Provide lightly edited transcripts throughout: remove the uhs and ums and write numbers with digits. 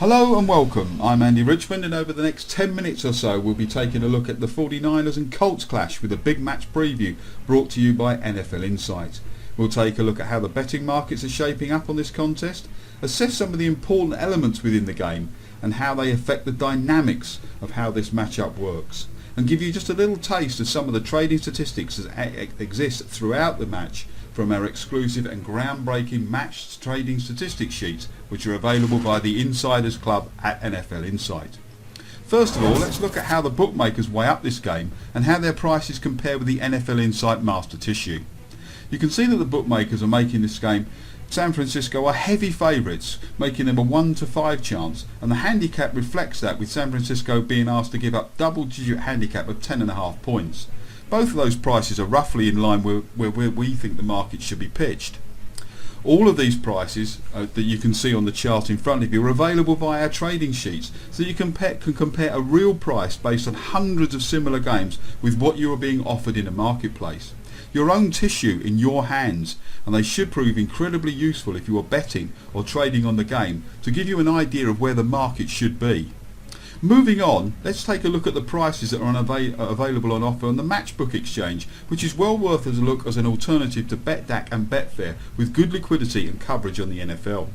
Hello and welcome, I'm Andy Richmond, and over the next 10 minutes or so we'll be taking a look at the 49ers and Colts clash with a big match preview brought to you by NFL Insight. We'll take a look at how the betting markets are shaping up on this contest, assess some of the important elements within the game and how they affect the dynamics of how this matchup works, and give you just a little taste of some of the trading statistics that exist throughout the match from our exclusive and groundbreaking match trading statistics sheets, which are available via the Insiders Club at NFL Insight. First of all, let's look at how the bookmakers weigh up this game and how their prices compare with the NFL Insight Master Tissue. You can see that the bookmakers are making this game San Francisco are heavy favourites, making them a 1 to 5 chance, and the handicap reflects that, with San Francisco being asked to give up double-digit handicap of 10.5 points. Both of those prices are roughly in line where we think the market should be pitched. All of these prices that you can see on the chart in front of you are available via our trading sheets, so you can compare a real price based on hundreds of similar games with what you are being offered in a marketplace. Your own tissue in your hands, and they should prove incredibly useful if you are betting or trading on the game to give you an idea of where the market should be. Moving on, let's take a look at the prices that are available on offer on the Matchbook exchange, which is well worth a look as an alternative to BetDAQ and Betfair, with good liquidity and coverage on the NFL.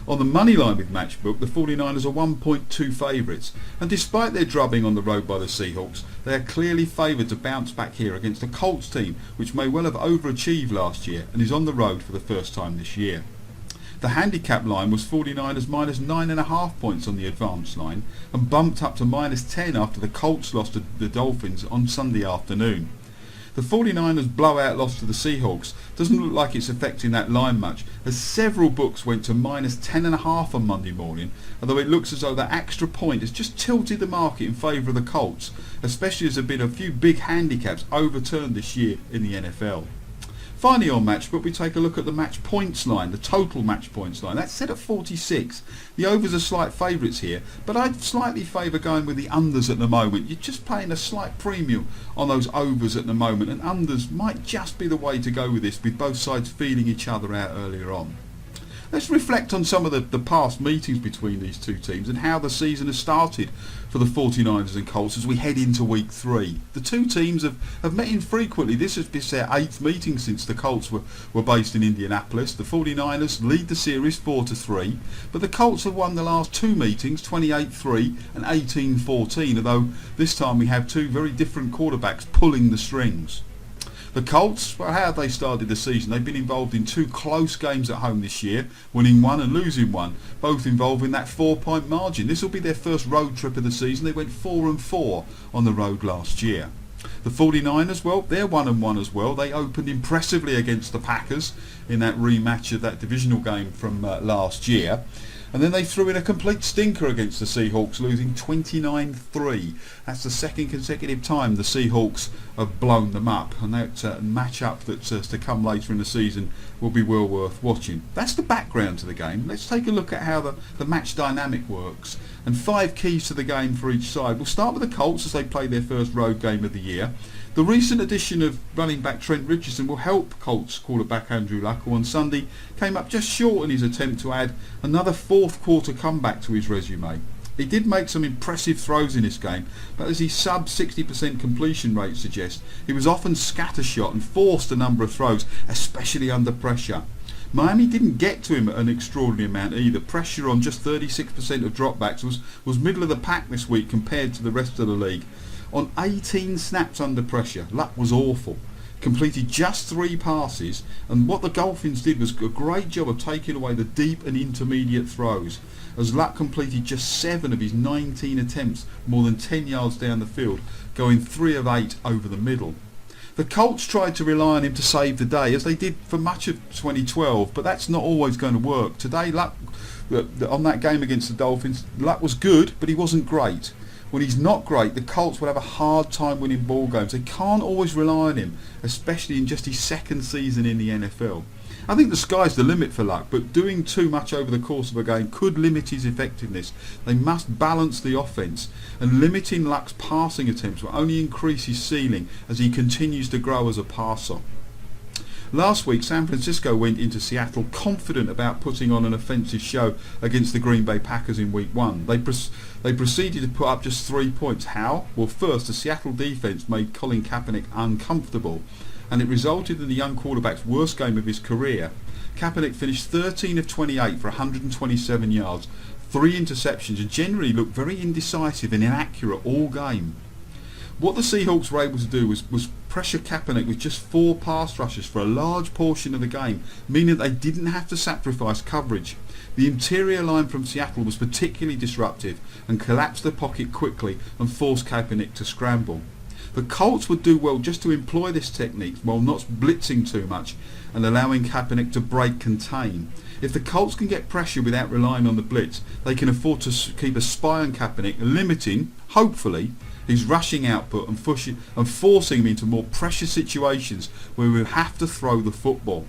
On the money line with Matchbook, the 49ers are 1.2 favourites, and despite their drubbing on the road by the Seahawks, they are clearly favoured to bounce back here against a Colts team which may well have overachieved last year and is on the road for the first time this year. The handicap line was 49ers minus 9.5 points on the advanced line and bumped up to minus 10 after the Colts lost to the Dolphins on Sunday afternoon. The 49ers blowout loss to the Seahawks doesn't look like it's affecting that line much, as several books went to minus 10.5 on Monday morning, although it looks as though that extra point has just tilted the market in favour of the Colts, especially as there have been a few big handicaps overturned this year in the NFL. Finally on Matchbook, we take a look at the match points line, the total match points line. That's set at 46. The overs are slight favourites here, but I'd slightly favour going with the unders at the moment. You're just paying a slight premium on those overs at the moment, and unders might just be the way to go with this, with both sides feeling each other out earlier on. Let's reflect on some of the past meetings between these two teams and how the season has started for the 49ers and Colts as we head into week 3. The two teams have met infrequently. This is their 8th meeting since the Colts were based in Indianapolis. The 49ers lead the series 4-3, but the Colts have won the last 2 meetings 28-3 and 18-14, although this time we have two very different quarterbacks pulling the strings. The Colts, well, how have they started the season? They've been involved in 2 close games at home this year, winning 1 and losing 1, both involving that 4-point margin. This will be their first road trip of the season. They went 4-4 on the road last year. The 49ers, well, they're 1-1 as well. They opened impressively against the Packers in that rematch of that divisional game from last year. And then they threw in a complete stinker against the Seahawks, losing 29-3. That's the second consecutive time the Seahawks have blown them up. And that match-up that's to come later in the season will be well worth watching. That's the background to the game. Let's take a look at how the match dynamic works. And 5 keys to the game for each side. We'll start with the Colts as they play their first road game of the year. The recent addition of running back Trent Richardson will help Colts quarterback Andrew Luck, who on Sunday came up just short in his attempt to add another 4th quarter comeback to his resume. He did make some impressive throws in this game, but as his sub 60% completion rate suggests, he was often scattershot and forced a number of throws, especially under pressure. Miami didn't get to him at an extraordinary amount either. Pressure on just 36% of dropbacks was middle of the pack this week compared to the rest of the league. On 18 snaps under pressure, Luck was awful. Completed just 3 passes, and what the Dolphins did was a great job of taking away the deep and intermediate throws, as Luck completed just 7 of his 19 attempts more than 10 yards down the field, going 3 of 8 over the middle. The Colts tried to rely on him to save the day, as they did for much of 2012, but that's not always going to work. Today, Luck, on that game against the Dolphins, Luck was good, but he wasn't great. When he's not great, the Colts will have a hard time winning ball games. They can't always rely on him, especially in just his 2nd season in the NFL. I think the sky's the limit for Luck, but doing too much over the course of a game could limit his effectiveness. They must balance the offense, and limiting Luck's passing attempts will only increase his ceiling as he continues to grow as a passer. Last week, San Francisco went into Seattle confident about putting on an offensive show against the Green Bay Packers in Week 1. They proceeded to put up just 3 points. How? Well, first, the Seattle defense made Colin Kaepernick uncomfortable, and it resulted in the young quarterback's worst game of his career. Kaepernick finished 13 of 28 for 127 yards, 3 interceptions, and generally looked very indecisive and inaccurate all game. What the Seahawks were able to do was pressure Kaepernick with just 4 pass rushes for a large portion of the game, meaning they didn't have to sacrifice coverage. The interior line from Seattle was particularly disruptive and collapsed the pocket quickly and forced Kaepernick to scramble. The Colts would do well just to employ this technique while not blitzing too much and allowing Kaepernick to break contain. If the Colts can get pressure without relying on the blitz, they can afford to keep a spy on Kaepernick, limiting, hopefully, his rushing output and forcing him into more pressure situations where we have to throw the football.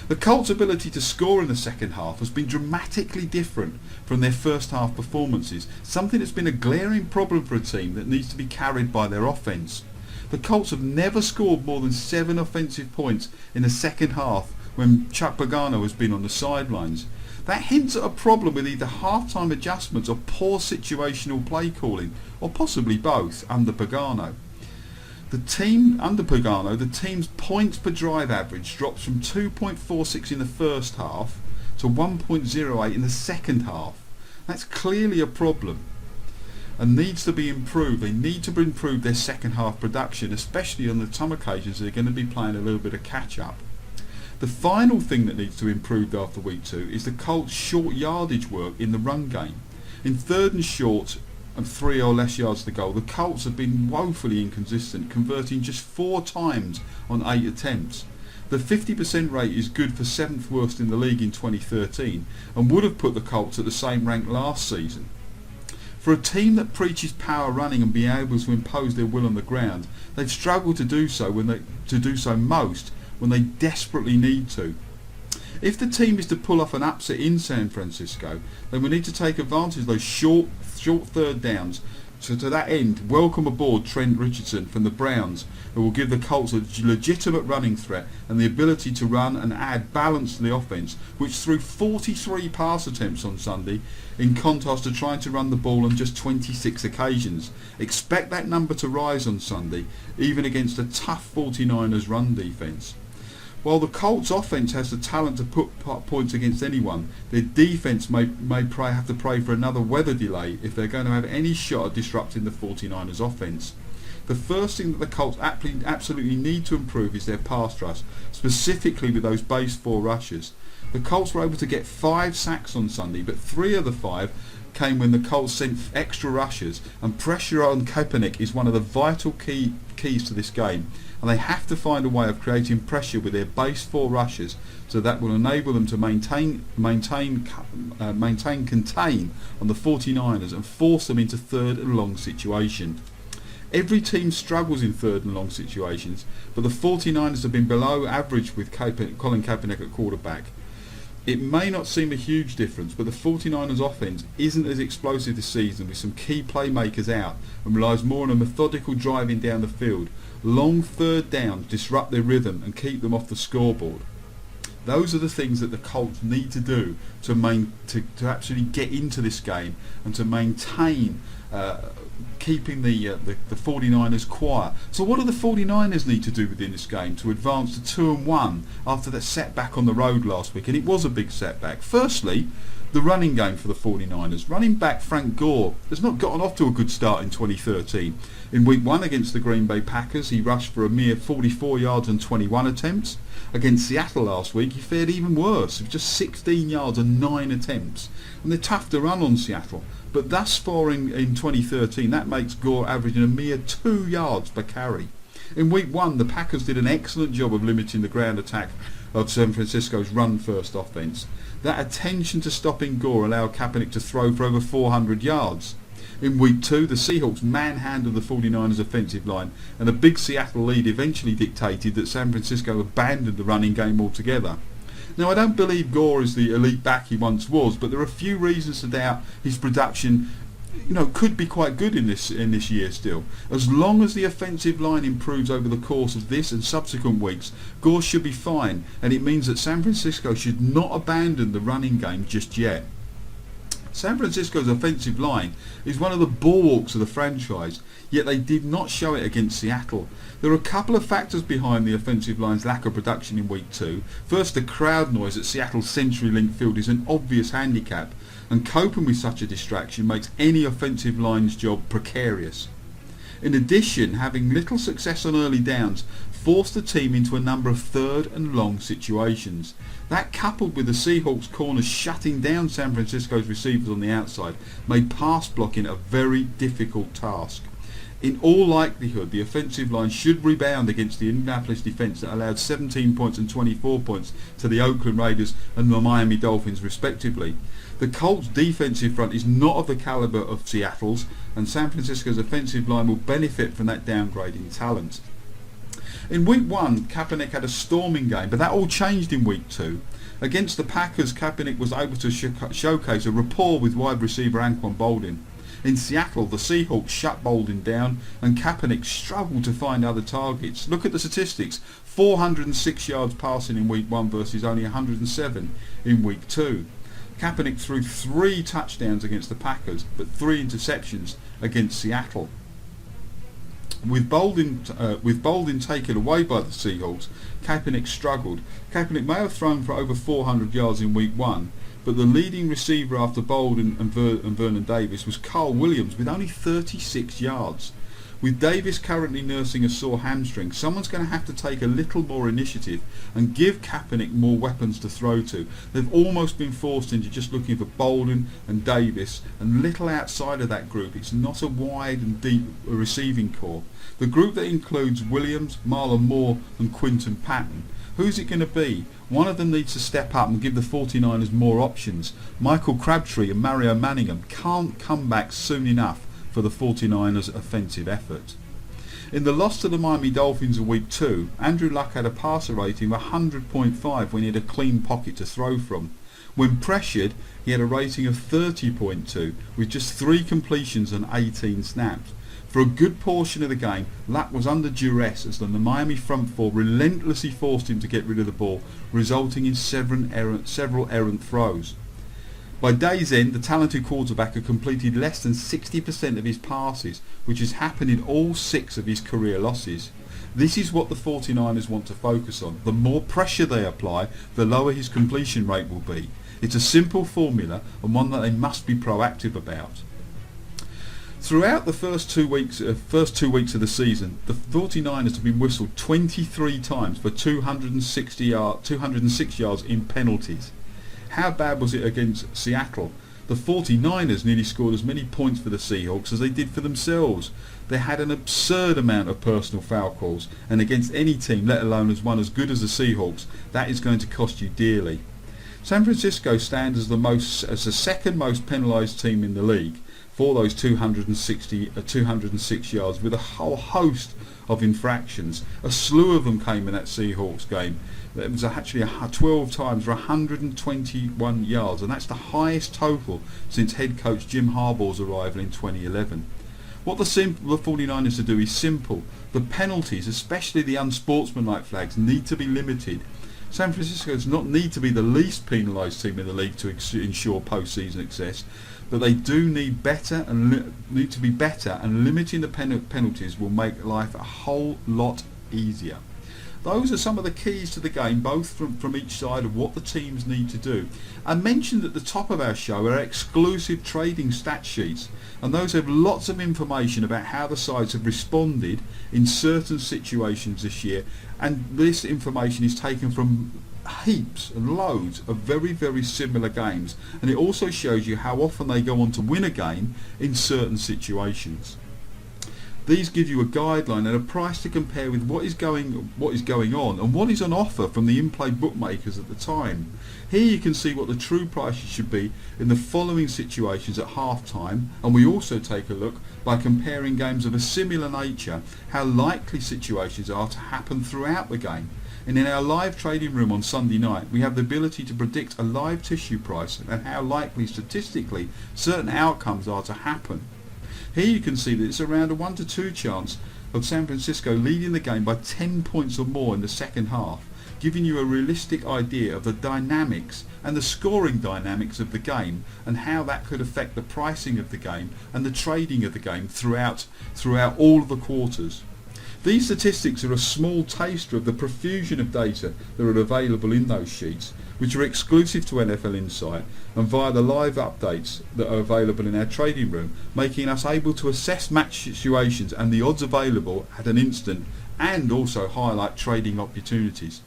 The Colts' ability to score in the second half has been dramatically different from their first half performances, something that's been a glaring problem for a team that needs to be carried by their offence. The Colts have never scored more than 7 offensive points in the second half when Chuck Pagano has been on the sidelines. That hints at a problem with either half-time adjustments or poor situational play calling, or possibly both, under Pagano. The team's points per drive average drops from 2.46 in the first half to 1.08 in the second half. That's clearly a problem and needs to be improved. They need to improve their second half production, especially on some occasions they're going to be playing a little bit of catch-up. The final thing that needs to improve after week 2 is the Colts' short yardage work in the run game. In third and short and 3 or less yards to goal, the Colts have been woefully inconsistent, converting just 4 times on 8 attempts. The 50% rate is good for 7th worst in the league in 2013 and would have put the Colts at the same rank last season. For a team that preaches power running and being able to impose their will on the ground, they've struggled to do so most when they desperately need to. If the team is to pull off an upset in San Francisco, then we need to take advantage of those short third downs. So to that end, welcome aboard Trent Richardson from the Browns, who will give the Colts a legitimate running threat and the ability to run and add balance to the offense, which threw 43 pass attempts on Sunday, in contrast to trying to run the ball on just 26 occasions. Expect that number to rise on Sunday, even against a tough 49ers run defense. While the Colts offense has the talent to put points against anyone, their defense may have to pray for another weather delay if they're going to have any shot at disrupting the 49ers offense. The first thing that the Colts absolutely need to improve is their pass rush, specifically with those base 4 rushes. The Colts were able to get 5 sacks on Sunday, but 3 of the 5 came when the Colts sent extra rushers, and pressure on Kaepernick is one of the vital keys to this game, and they have to find a way of creating pressure with their base 4 rushers, so that will enable them to maintain contain on the 49ers and force them into third and long situation. Every team struggles in third and long situations, but the 49ers have been below average with Colin Kaepernick at quarterback. It may not seem a huge difference, but the 49ers offense isn't as explosive this season, with some key playmakers out, and relies more on a methodical driving down the field. Long third downs disrupt their rhythm and keep them off the scoreboard. Those are the things that the Colts need to do to actually get into this game and to maintain keeping the 49ers quiet. So what do the 49ers need to do within this game to advance to 2-1 after that setback on the road last week? And it was a big setback. Firstly, the running game for the 49ers. Running back Frank Gore has not gotten off to a good start in 2013. In week 1 against the Green Bay Packers, he rushed for a mere 44 yards and 21 attempts. Against Seattle last week, he fared even worse, with just 16 yards and 9 attempts. And they're tough to run on Seattle. But thus far in 2013, that makes Gore averaging a mere 2 yards per carry. In week 1, the Packers did an excellent job of limiting the ground attack of San Francisco's run-first offense. That attention to stopping Gore allowed Kaepernick to throw for over 400 yards. In week 2, the Seahawks manhandled the 49ers offensive line, and a big Seattle lead eventually dictated that San Francisco abandoned the running game altogether. Now, I don't believe Gore is the elite back he once was, but there are a few reasons to doubt his production could be quite good in this year still. As long as the offensive line improves over the course of this and subsequent weeks, Gore should be fine, and it means that San Francisco should not abandon the running game just yet. San Francisco's offensive line is one of the bulwarks of the franchise, yet they did not show it against Seattle. There are a couple of factors behind the offensive line's lack of production in week 2. First, the crowd noise at Seattle's CenturyLink field is an obvious handicap, and coping with such a distraction makes any offensive line's job precarious. In addition, having little success on early downs forced the team into a number of third and long situations. That, coupled with the Seahawks corners shutting down San Francisco's receivers on the outside, made pass blocking a very difficult task. In all likelihood, the offensive line should rebound against the Indianapolis defence that allowed 17 points and 24 points to the Oakland Raiders and the Miami Dolphins respectively. The Colts' defensive front is not of the calibre of Seattle's, and San Francisco's offensive line will benefit from that downgrading talent. In week 1, Kaepernick had a storming game, but that all changed in week 2. Against the Packers, Kaepernick was able to showcase a rapport with wide receiver Anquan Boldin. In Seattle, the Seahawks shut Boldin down, and Kaepernick struggled to find other targets. Look at the statistics: 406 yards passing in week 1 versus only 107 in week 2. Kaepernick threw 3 touchdowns against the Packers, but 3 interceptions against Seattle. With Boldin taken away by the Seahawks, Kaepernick struggled. Kaepernick may have thrown for over 400 yards in week 1, but the leading receiver after Boldin and Vernon Davis was Carl Williams with only 36 yards. With Davis currently nursing a sore hamstring, someone's going to have to take a little more initiative and give Kaepernick more weapons to throw to. They've almost been forced into just looking for Boldin and Davis, and little outside of that group. It's not a wide and deep receiving core. The group that includes Williams, Marlon Moore and Quinton Patton. Who's it going to be? One of them needs to step up and give the 49ers more options. Michael Crabtree and Mario Manningham can't come back soon enough for the 49ers' offensive effort. In the loss to the Miami Dolphins in week 2, Andrew Luck had a passer rating of 100.5 when he had a clean pocket to throw from. When pressured, he had a rating of 30.2 with just 3 completions and 18 snaps. For a good portion of the game, Luck was under duress as the Miami front four relentlessly forced him to get rid of the ball, resulting in several errant throws. By day's end, the talented quarterback had completed less than 60% of his passes, which has happened in all 6 of his career losses. This is what the 49ers want to focus on. The more pressure they apply, the lower his completion rate will be. It's a simple formula and one that they must be proactive about. Throughout the first two weeks of the season, the 49ers have been whistled 23 times for 206 yards in penalties. How bad was it against Seattle? The 49ers nearly scored as many points for the Seahawks as they did for themselves. They had an absurd amount of personal foul calls, and against any team, let alone as one as good as the Seahawks, that is going to cost you dearly. San Francisco stands as the second most penalised team in the league for those 206 yards, with a whole host of infractions. A slew of them came in that Seahawks game. It was actually 12 times for 121 yards, and that's the highest total since head coach Jim Harbaugh's arrival in 2011. What the 49ers to do is simple. The penalties, especially the unsportsmanlike flags, need to be limited. San Francisco does not need to be the least penalised team in the league to ensure postseason success, but they do need to be better, and limiting the penalties will make life a whole lot easier. Those are some of the keys to the game, both from each side, of what the teams need to do. I mentioned at the top of our show our exclusive trading stat sheets, and those have lots of information about how the sides have responded in certain situations this year, and this information is taken from heaps and loads of very, very similar games, and it also shows you how often they go on to win a game in certain situations. These give you a guideline and a price to compare with what is going on and what is on offer from the in-play bookmakers at the time. Here you can see what the true prices should be in the following situations at half time, and we also take a look by comparing games of a similar nature how likely situations are to happen throughout the game. And in our live trading room on Sunday night, we have the ability to predict a live tissue price and how likely statistically certain outcomes are to happen. Here you can see that it's around a 1 to 2 chance of San Francisco leading the game by 10 points or more in the second half, giving you a realistic idea of the dynamics and the scoring dynamics of the game and how that could affect the pricing of the game and the trading of the game throughout all of the quarters. These statistics are a small taster of the profusion of data that are available in those sheets, which are exclusive to NFL Insight and via the live updates that are available in our trading room, making us able to assess match situations and the odds available at an instant and also highlight trading opportunities.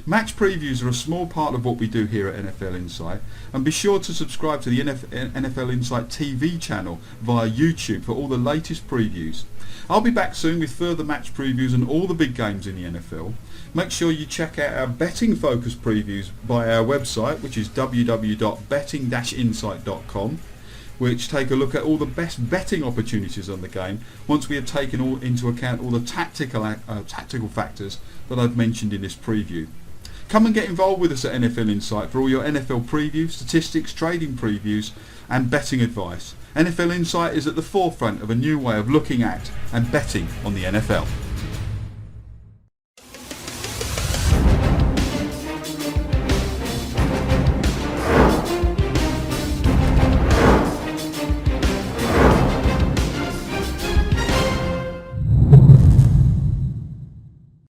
Match previews are a small part of what we do here at NFL Insight, and be sure to subscribe to the NFL Insight TV channel via YouTube for all the latest previews. I'll be back soon with further match previews and all the big games in the NFL. Make sure you check out our betting focus previews by our website, which is www.betting-insight.com, which take a look at all the best betting opportunities on the game once we have taken into account all the tactical factors that I've mentioned in this preview. Come and get involved with us at NFL Insight for all your NFL previews, statistics, trading previews and betting advice. NFL Insight is at the forefront of a new way of looking at and betting on the NFL.